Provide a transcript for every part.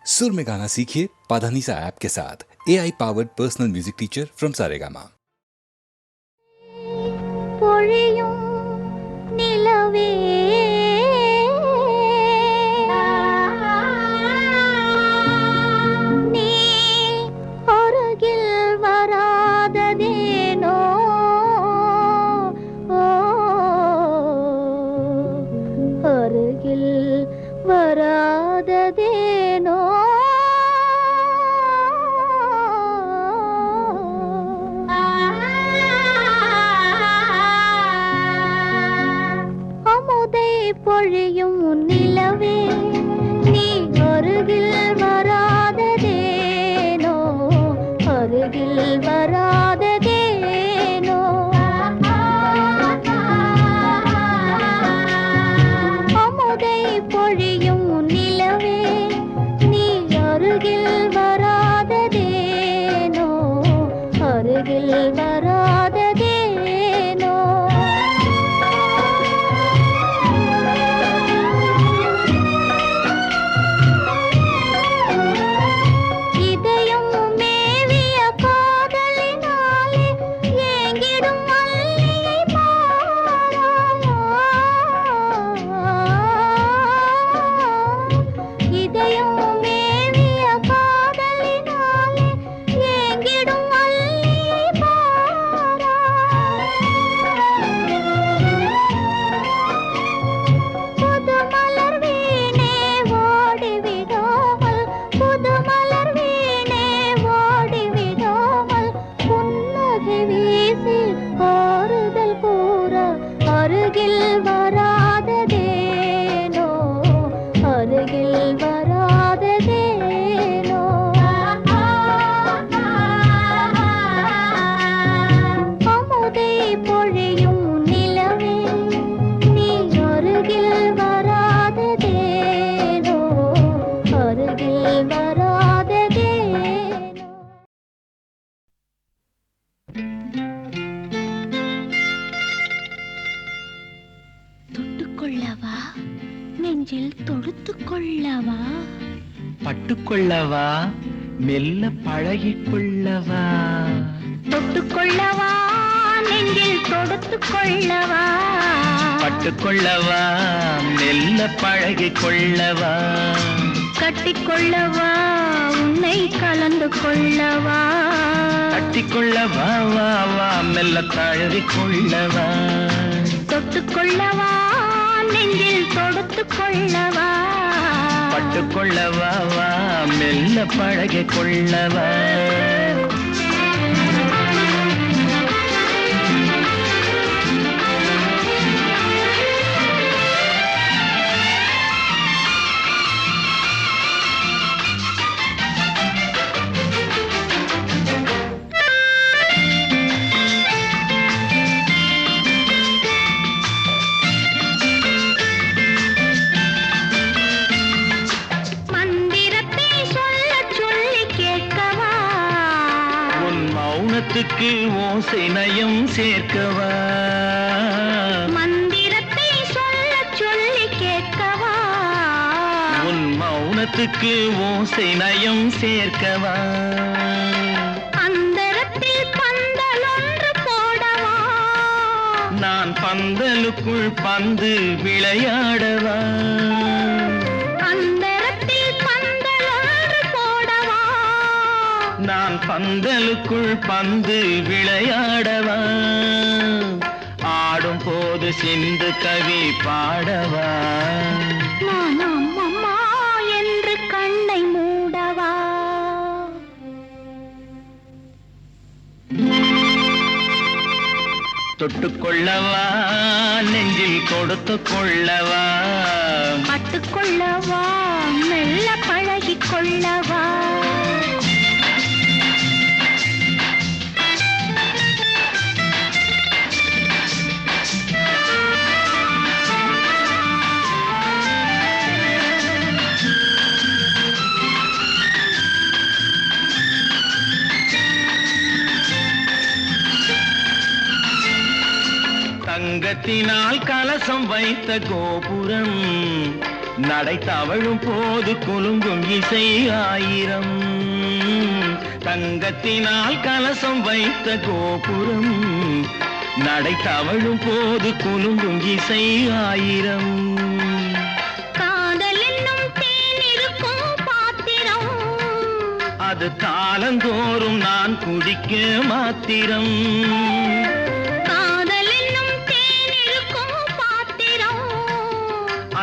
सुर में गाना सीखिए पाधानीसा ऐप के साथ। AI powered personal music teacher from Saregama. பொழியும் நிலவே நீ அருகில் வராததேனோ அருகில் வராததேனோ பொழியும் நிலவே நீ அருகில் வராததேனோ அருகில் வராததேனோ அமுதை பொழியும் நிலவே நீ அருகில் வராததேனோ அருகில் வராததேனோ பட்டுக்கொள்ளவா மெல்ல பழகிக்கொள்ளவா தொட்டுக்கொள்ளவா நெஞ்சில் தொடுத்துக்கொள்ளவா பட்டுக்கொள்ளவா மெல்ல பழகிக்கொள்ளவா கட்டிக்கொள்ளவா உன்னை கலந்து கொள்ளவா கட்டிக்கொள்ளவா வா வா மெல்ல பழகிக்கொள்ளவா தொட்டுக்கொள்ளவா நெஞ்சில் தொடுத்துக்கொள்ளவா பட்டுக்கொள்ளவா வா மெல்ல பழகிக்கொள்ளவா மௌனத்துக்கு ஓசை நயம் சேர்க்கவா மந்திரத்தை சொல்ல சொல்லி கேட்கவா உன் மௌனத்துக்கு ஓசை நயம் சேர்க்கவா அந்தரத்தில் பந்தல் ஒன்று போடவா நான் பந்தலுக்குள் பந்து விளையாடவா நான் பந்தலுக்குள் பந்து விளையாடவா ஆடும் போது சிந்து கவி பாடவா நான் அம்மம்மா என்று கண்ணை மூடவா தொட்டுக்கொள்ளவா நெஞ்சில் கொடுத்து கொள்ளவா பட்டுக்கொள்ளவா மெல்ல பழகிக்கொள்ளவா தங்கத்தினால் கலசம் வைத்த கோபுரம் நடை தவழும் போது குலுங்கும் இசை ஆயிரம், தங்கத்தினால் கலசம் வைத்த கோபுரம். நடை தவழும் போது குலுங்கும் இசை ஆயிரம். காதல் என்னும் தேன் இருக்கும் பாத்திரம், அது காலந்தோறும் நான் குடிக்க மாத்திரம். காதல் என்னும் தேன் இருக்கும் பாத்திரம்,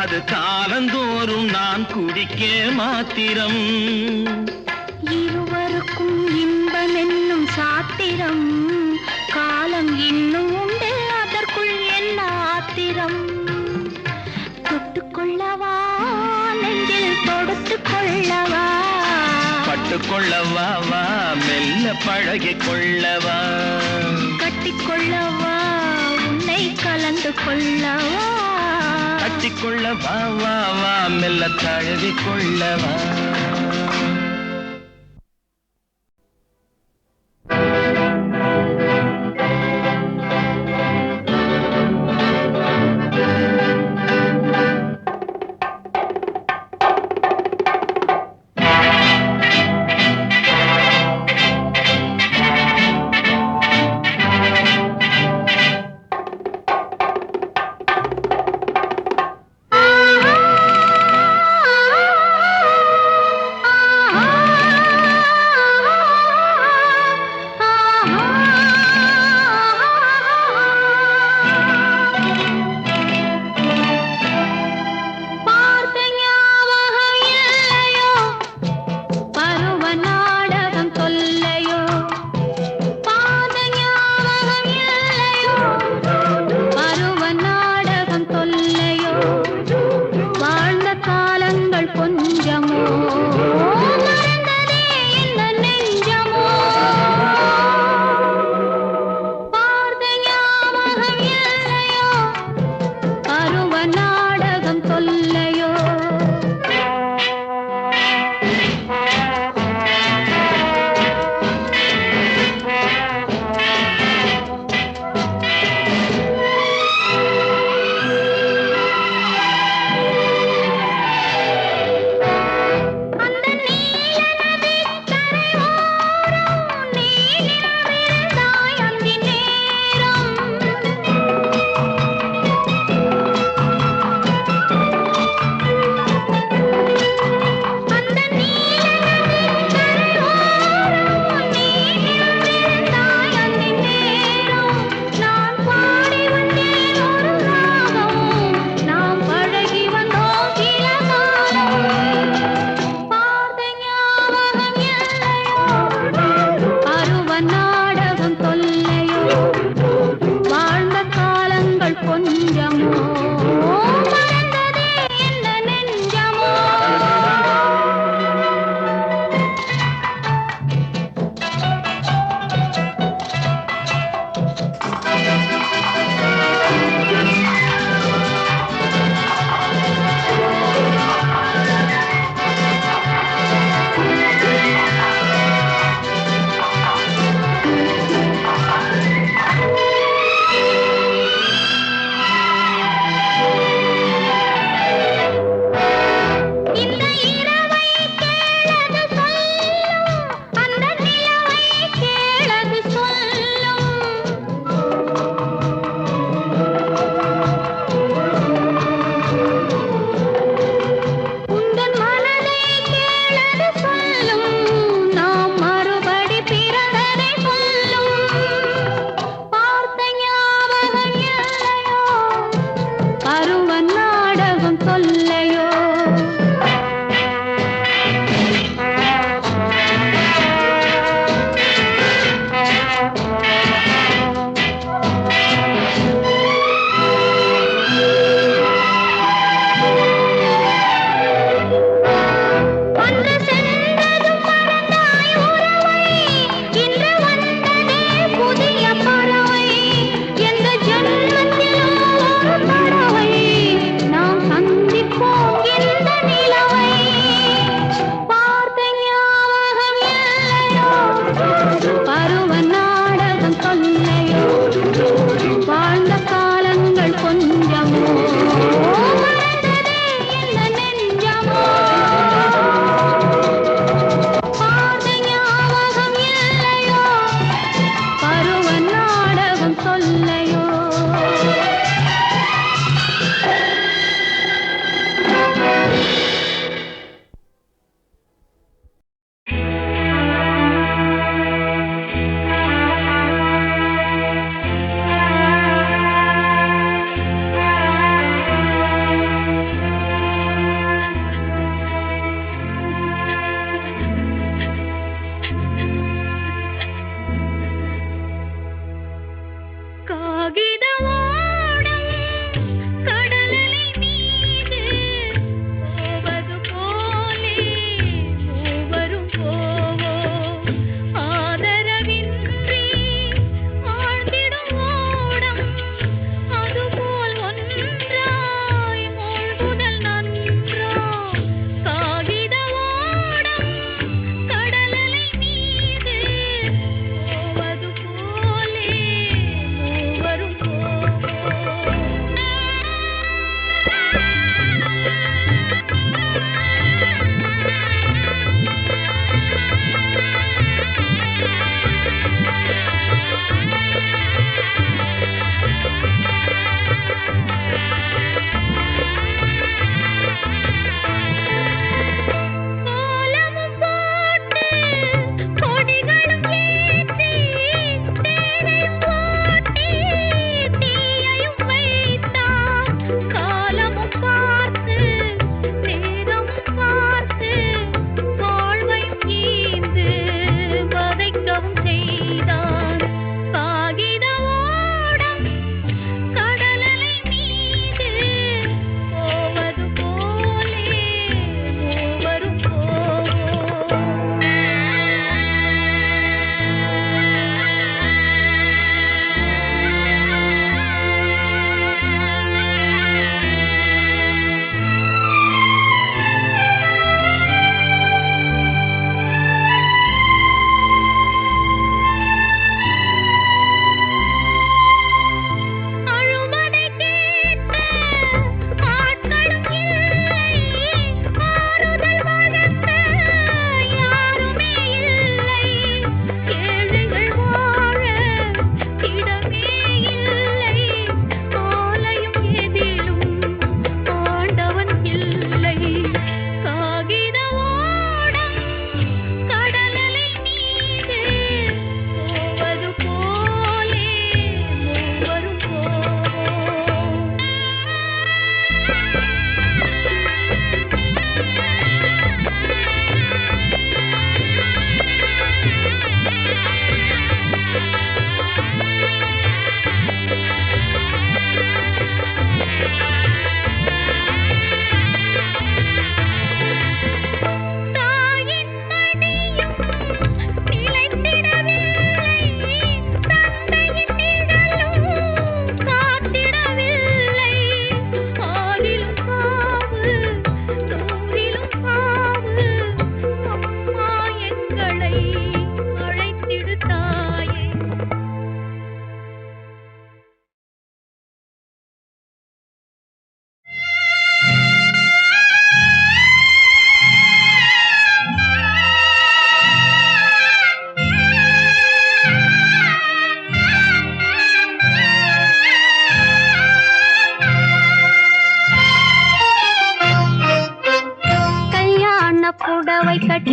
அது காலந்தோறும் நான் குடிக்க மாத்திரம். இருவருக்கும் இன்பம் என்னும் சாத்திரம், காலம் இன்னும் உண்டு அதற்குள் என்ன ஆத்திரம். தொட்டுக்கொள்ளவா நெஞ்சில் தொடுத்துக் கொள்ளவா, பட்டுக்கொள்ளவா வா மெல்ல பழகிக் கொள்ளவா, கட்டிக்கொள்ளவா உன்னை கலந்து கொள்ளவா, கட்டிக்கொள்ளவா வா வா மெல்ல தழுவிக் கொள்ளவா.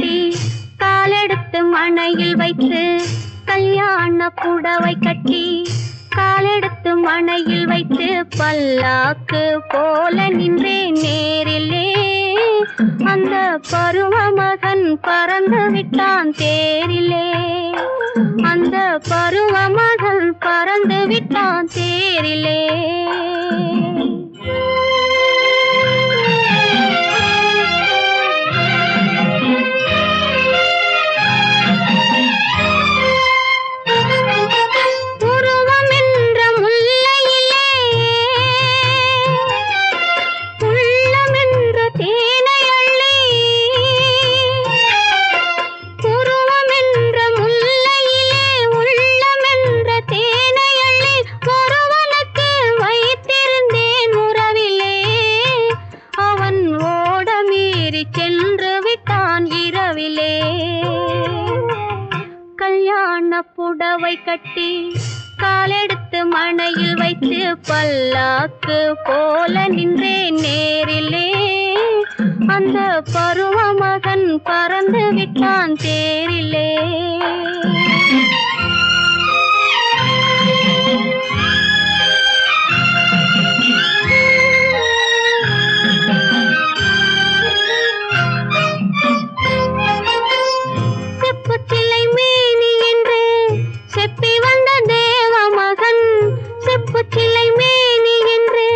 கட்டி காலெடுத்து மணையில் வைத்து கல்யாண புடவை கட்டி காலெடுத்து மணையில் வைத்து பல்லாக்கு போல நின்றேன் நேரிலே. அந்த பருவ மகன் பறந்து விட்டான் தேரிலே. அந்த பருவ மகன் பறந்து விட்டான் தேரிலே. புடவை கட்டி காலெடுத்து மணையில் வைத்து பல்லாக்கு போல நின்றேன் நேரிலே. அந்த பருவ மகன் பறந்து விட்டான் தேரிலே. சிலை மேனி என்று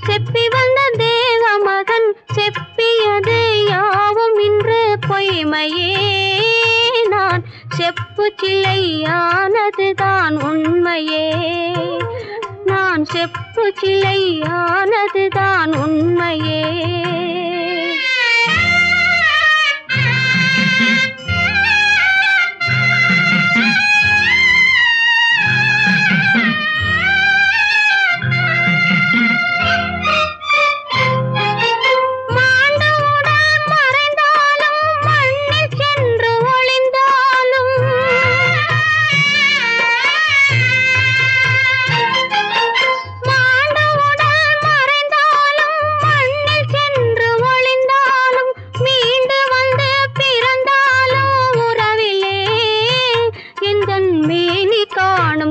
செப்பி வந்த தேவ மகன் செப்பியது யாவும் இன்று பொய்மையே. நான் செப்பு சிலையானதுதான் உண்மையே. நான் செப்பு சிலையானதுதான் உண்மையே.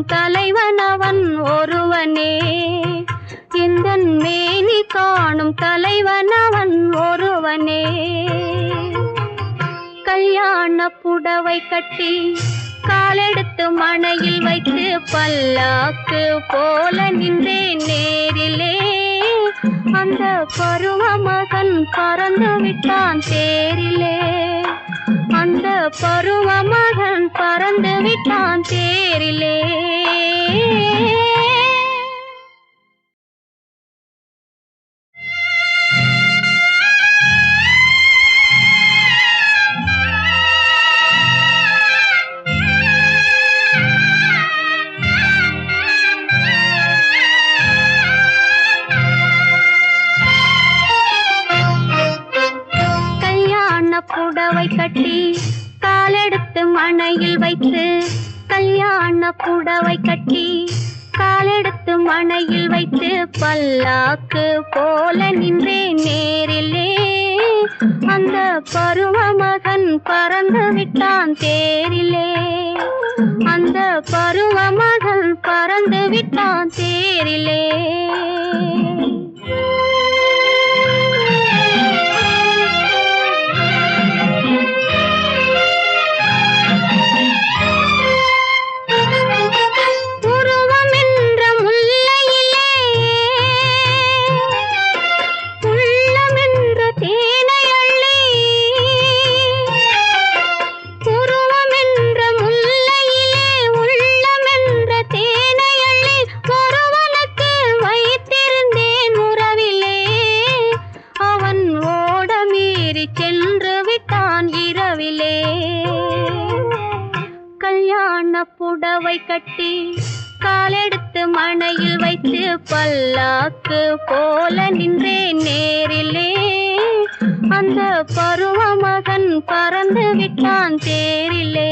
தலைவன் அவன் ஒருவனே. எந்தன் மேனி காணும் தலைவன் அவன் ஒருவனே. கல்யாண புடவை கட்டி காலெடுத்து மணையில் வைத்து பல்லாக்கு போல நின்றேன் நேரிலே. அந்த பருவ மகன் பறந்து விட்டான் தேரிலே. அந்த பருவ மகன் பறந்து விட்டான் தேரிலே. புடவை கட்டி காலெடுத்து மணையில் வைத்து கல்யாண புடவை கட்டி காலெடுத்து மணையில் வைத்து பல்லாக்கு போல நின்றேன் நேரிலே. அந்த பருவ மகன் பறந்து விட்டான் தேரிலே. அந்த பருவ மகன் பறந்து விட்டான் தேரிலே. புடவை கட்டி காலெடுத்து மணையில் வைத்து பல்லாக்கு போல நின்றேன் நேரிலே. அந்த பருவ மகன் பறந்து விட்டான் தேரிலே.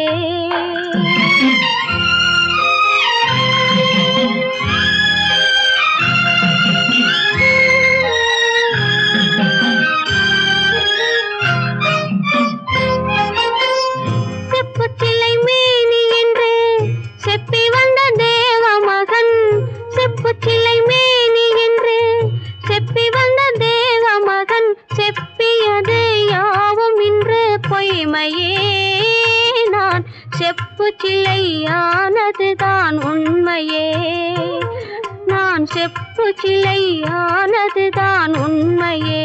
பொய்மையே நான் செப்பு சிலையானதுதான் உண்மையே நான் செப்பு சிலையானதுதான் உண்மையே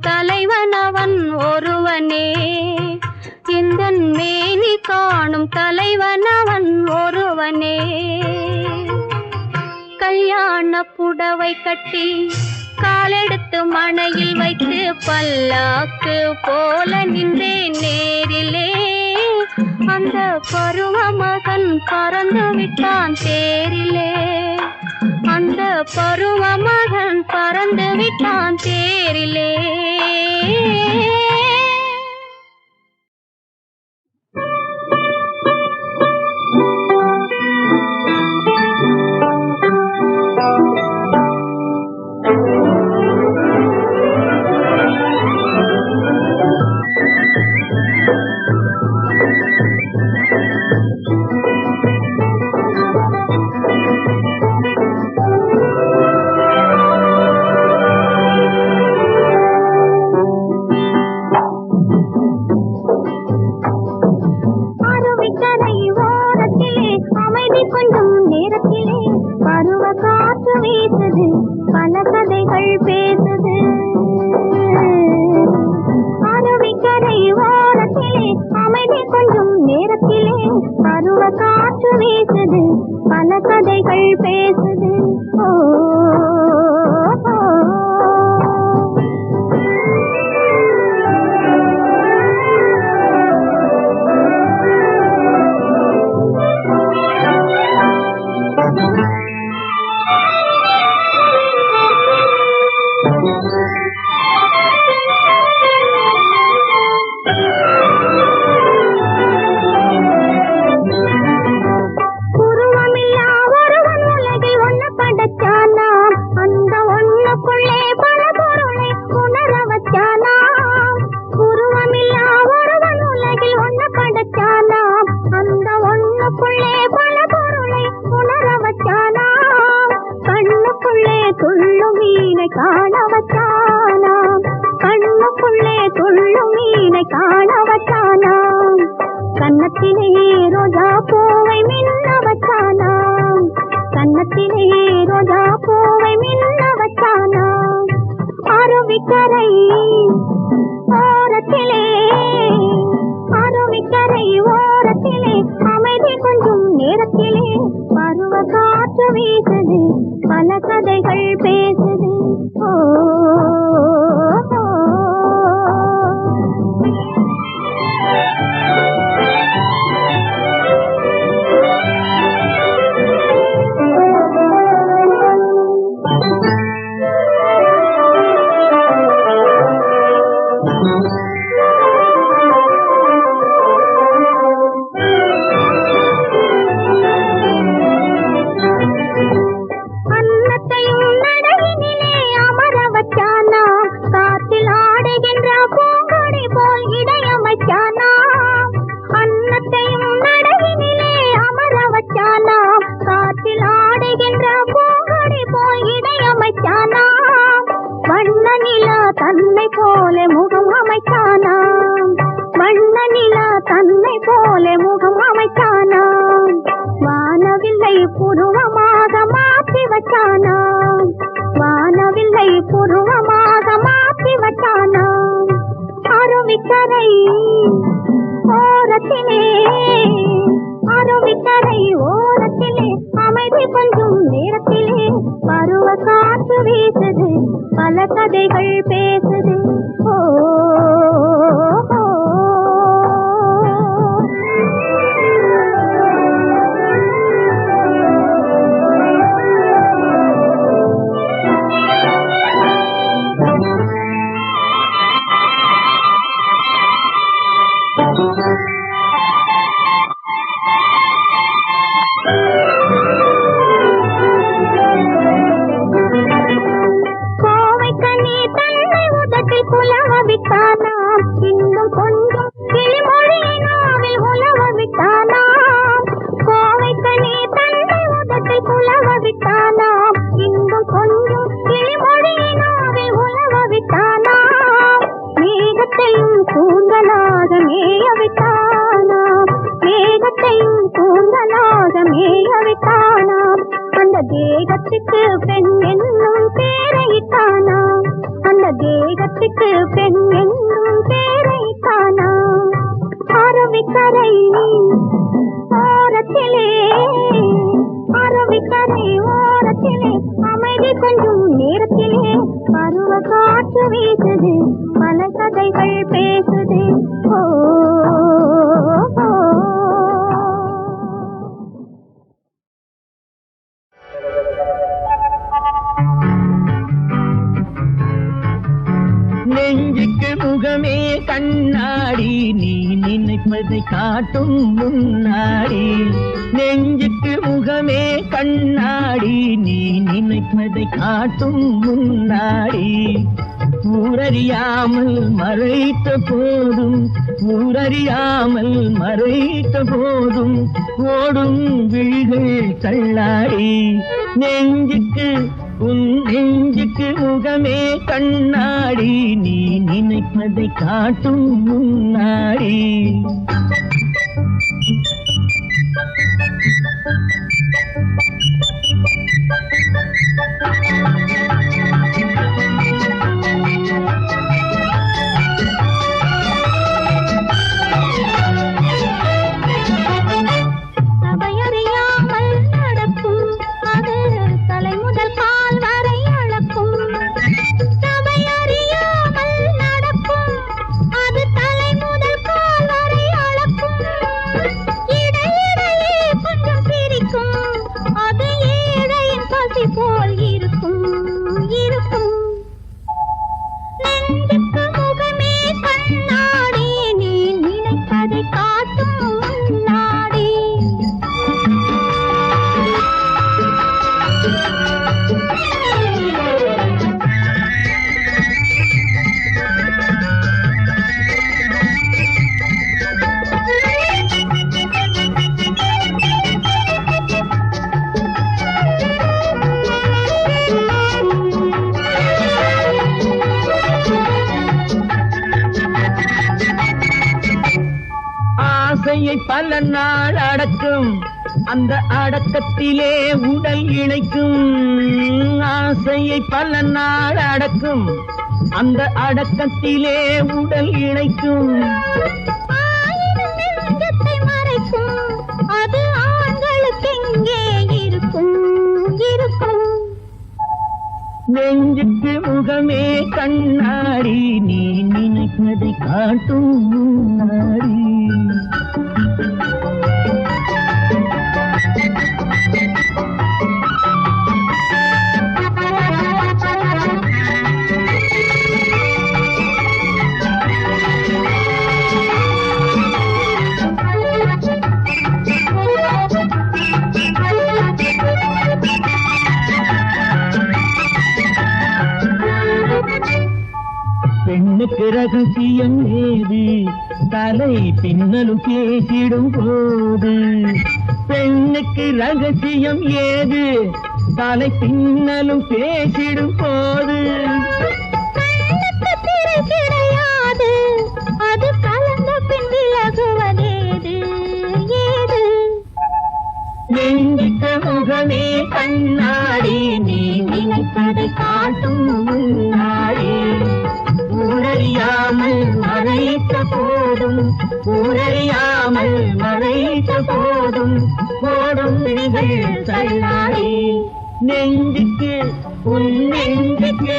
தலைவனவன் ஒருவனே எந்தன் மேனி காணும் தலைவனவன் ஒருவனே கல்யாண புடவை கட்டி காலெடுத்து மணையில் வைத்து பல்லாக்கு போல நின்றேன் நேரிலே அந்த பருவ மகன் பறந்து விட்டான் தேரிலே அந்த பருவ மகன் பறந்து விட்டான் தேரிலே மேயவிட்டானாம். அந்த தேகத்துக்கு பெண் என்னும் பேரையிட்டானாம். அந்த தேகத்துக்கு பெண் என்னும் பேரையிட்டானாம். அரவிக்கரை ஓரத்திலே அரவிக்கரை ஓரத்திலே அமைதி கொஞ்சம் நேரத்திலே பருவ காற்று வீசுது, பல கதைகள் பேசுது. ஓ நெஞ்சுக்கு முகமே கண்ணாடி, நீ நினைப்பதை காட்டும் முன்னாடி. நெஞ்சுக்கு முகமே கண்ணாடி, நீ நினைப்பதை காட்டும் முன்னாடி. ஊரறியாமல் மறைத்த போதும், ஊரறியாமல் மறைத்த போதும் ஓடும் விழிகள் தள்ளாடி. நெஞ்சுக்கு உன் நெஞ்சுக்கு முகமே கண்ணாடி, நீ நினைப்பதை காட்டும் முன்னாடி. பல நாள் அடக்கும், அந்த அடக்கத்திலே உடல் இணைக்கும். ஆசையை பல நாள் அடக்கும், அந்த அடக்கத்திலே உடல் இணைக்கும். மறைக்கும், அது ஆண்களுக்கு எங்கே இருக்கும் இருக்கும். நெஞ்சுக்கு முகமே கண்ணாடி, நீ நினைப்பதை காட்டும் முன்னாடி. பெண்ணுக்கு ரகசியம் ஏது, தலை பின்னலும் பேசிடும் போது. பெண்ணுக்கு ரகசியம் ஏது, தலை பின்னலும் பேசிடும் போது. கிடையாது, அது கலந்த பின் விலகுவதேது ஏது. நெஞ்சுக்கு முகமே கண்ணாடி, நீ நினைப்பதை காட்டும் முன்னாடி. ஊரறியாமல் மறைத்த போதும், ஊரறியாமல் மறைத்த போதும் ஓடும் விழிகள் தள்ளாடி. நெஞ்சுக்கு உன் நெஞ்சுக்கு